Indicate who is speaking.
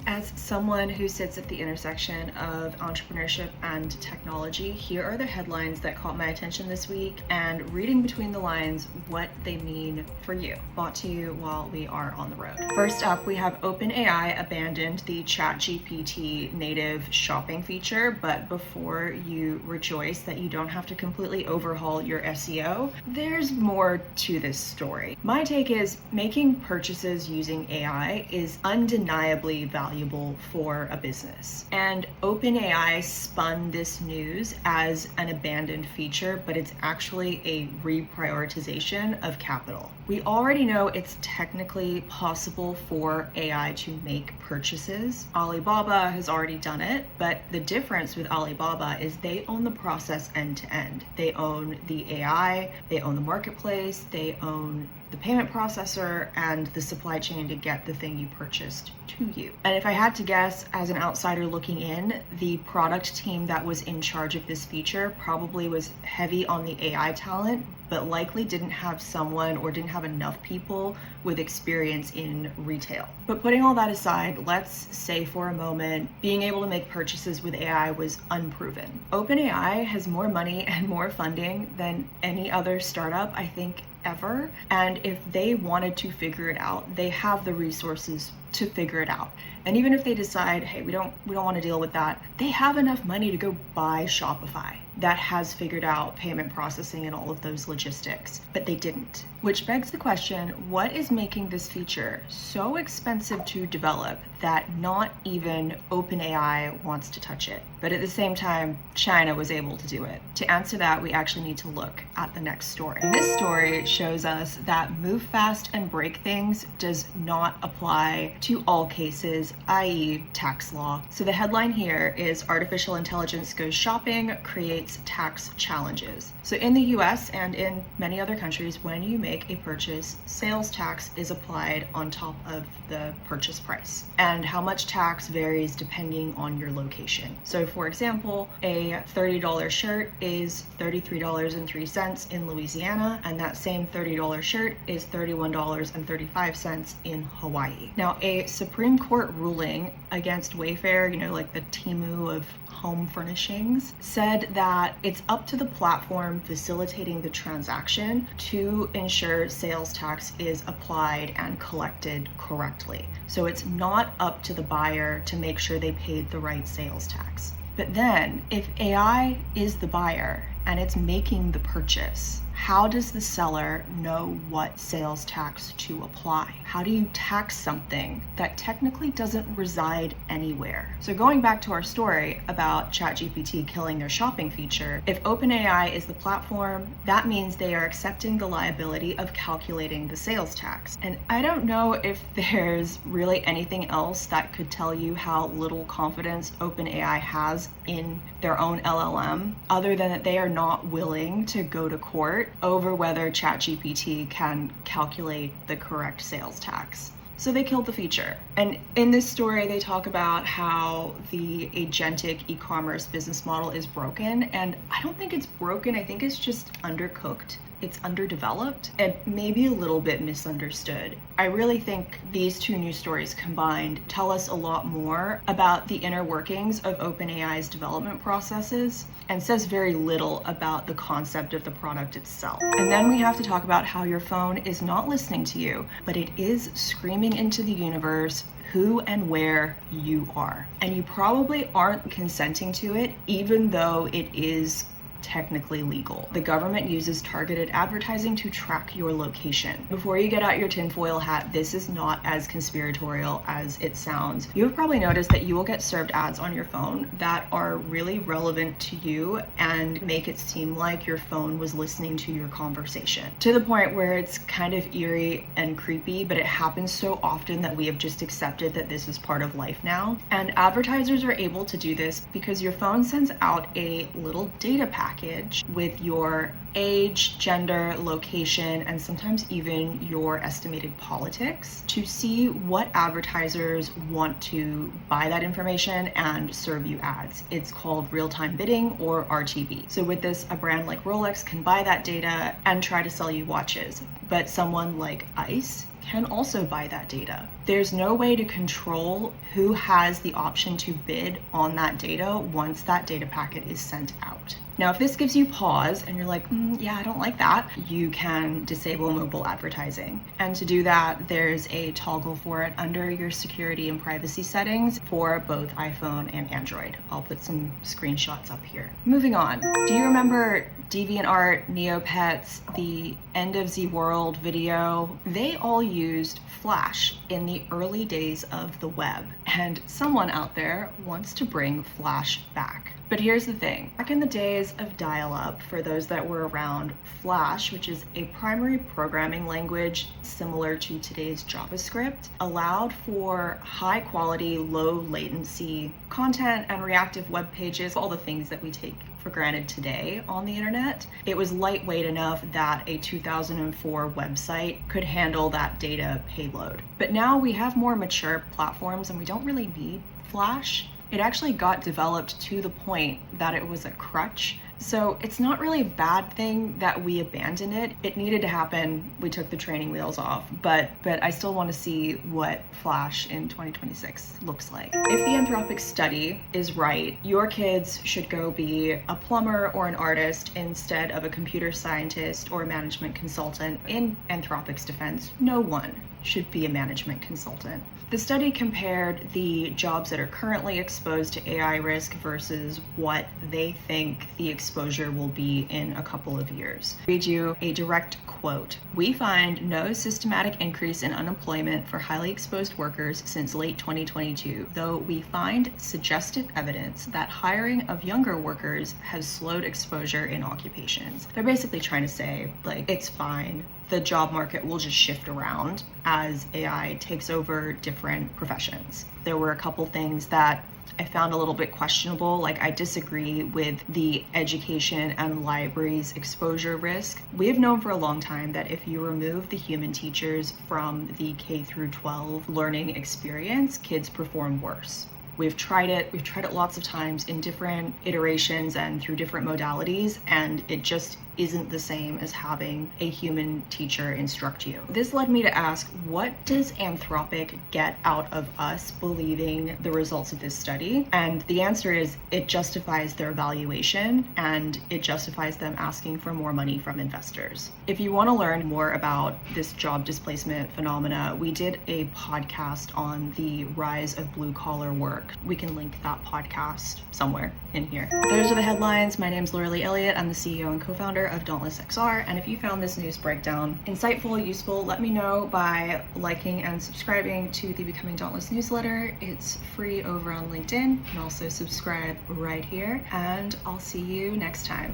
Speaker 1: As someone who sits at the intersection of entrepreneurship and technology, here are the headlines that caught my attention this week, and reading between the lines what they mean for you. Brought to you while we are on the road. First up, we have OpenAI abandoned the ChatGPT native shopping feature, but before you rejoice that you don't have to completely overhaul your SEO, there's more to this story. My take is making purchases using AI is undeniably valuable for a business. And OpenAI spun this news as an abandoned feature, but it's actually a reprioritization of capital. We already know it's technically possible for AI to make purchases. Alibaba has already done it, but the difference with Alibaba is they own the process end to end. They own the AI, they own the marketplace, they own the payment processor and the supply chain to get the thing you purchased to you. And if I had to guess, as an outsider looking in, the product team that was in charge of this feature probably was heavy on the AI talent, but likely didn't have someone or didn't have enough people with experience in retail. But putting all that aside, let's say for a moment, being able to make purchases with AI was unproven. OpenAI has more money and more funding than any other startup, I think, ever. And if they wanted to figure it out, they have the resources to figure it out. And even if they decide, hey, we don't want to deal with that, they have enough money to go buy Shopify that has figured out payment processing and all of those logistics, but they didn't. Which begs the question, what is making this feature so expensive to develop that not even OpenAI wants to touch it? But at the same time, China was able to do it. To answer that, we actually need to look at the next story. This story shows us that move fast and break things does not apply to all cases, i.e. tax law. So the headline here is artificial intelligence goes shopping, creates tax challenges. So in the US and in many other countries, when you make a purchase, sales tax is applied on top of the purchase price. And how much tax varies depending on your location. So for example, a $30 shirt is $33.03 in Louisiana, and that same $30 shirt is $31.35 in Hawaii. Now, a Supreme Court ruling against Wayfair, like the Temu of home furnishings, said that it's up to the platform facilitating the transaction to ensure sales tax is applied and collected correctly. So it's not up to the buyer to make sure they paid the right sales tax. But then, if AI is the buyer and it's making the purchase, how does the seller know what sales tax to apply? How do you tax something that technically doesn't reside anywhere? So going back to our story about ChatGPT killing their shopping feature, if OpenAI is the platform, that means they are accepting the liability of calculating the sales tax. And I don't know if there's really anything else that could tell you how little confidence OpenAI has in their own LLM, other than that they are not willing to go to court over whether ChatGPT can calculate the correct sales tax. So they killed the feature. And in this story, they talk about how the agentic e-commerce business model is broken. And I don't think it's broken. I think it's just undercooked. It's underdeveloped and maybe a little bit misunderstood. I really think these two news stories combined tell us a lot more about the inner workings of OpenAI's development processes and says very little about the concept of the product itself. And then we have to talk about how your phone is not listening to you, but it is screaming into the universe who and where you are. And you probably aren't consenting to it, even though it is technically legal. The government uses targeted advertising to track your location. Before you get out your tinfoil hat, this is not as conspiratorial as it sounds. You have probably noticed that you will get served ads on your phone that are really relevant to you and make it seem like your phone was listening to your conversation, to the point where it's kind of eerie and creepy, but it happens so often that we have just accepted that this is part of life now. And advertisers are able to do this because your phone sends out a little data package with your age, gender, location, and sometimes even your estimated politics to see what advertisers want to buy that information and serve you ads. It's called real-time bidding, or RTB. So with this, a brand like Rolex can buy that data and try to sell you watches, but someone like ICE can also buy that data. There's no way to control who has the option to bid on that data once that data packet is sent out. Now, if this gives you pause and you're like, yeah, I don't like that, you can disable mobile advertising. And to do that, there's a toggle for it under your security and privacy settings for both iPhone and Android. I'll put some screenshots up here. Moving on. Do you remember DeviantArt, Neopets, the End of the World video? They all used Flash in the early days of the web. And someone out there wants to bring Flash back. But here's the thing, back in the days of dial-up, for those that were around, Flash, which is a primary programming language similar to today's JavaScript, allowed for high quality, low latency content and reactive web pages, all the things that we take for granted today on the internet. It was lightweight enough that a 2004 website could handle that data payload. But now we have more mature platforms and we don't really need Flash. It actually got developed to the point that it was a crutch. So it's not really a bad thing that we abandon it. It needed to happen. We took the training wheels off, but I still want to see what Flash in 2026 looks like. If the Anthropic study is right, your kids should go be a plumber or an artist instead of a computer scientist or a management consultant. In Anthropic's defense, no one should be a management consultant. The study compared the jobs that are currently exposed to AI risk versus what they think the exposure will be in a couple of years. I'll read you a direct quote. "We find no systematic increase in unemployment for highly exposed workers since late 2022, though we find suggestive evidence that hiring of younger workers has slowed exposure in occupations." They're basically trying to say, like, it's fine. The job market will just shift around as AI takes over different professions. There were a couple things that I found a little bit questionable. Like, I disagree with the education and libraries exposure risk. We have known for a long time that if you remove the human teachers from the K through 12 learning experience, kids perform worse. We've tried it lots of times in different iterations and through different modalities, and it just isn't the same as having a human teacher instruct you. This led me to ask, what does Anthropic get out of us believing the results of this study? And the answer is, it justifies their valuation and it justifies them asking for more money from investors. If you want to learn more about this job displacement phenomena, we did a podcast on the rise of blue collar work. We can link that podcast somewhere in here. Those are the headlines. My name's Laura Lee Elliott. I'm the CEO and co-founder of Dauntless XR, and if you found this news breakdown insightful, useful, let me know by liking and subscribing to the Becoming Dauntless newsletter. It's free over on LinkedIn. You can also subscribe right here, and I'll see you next time.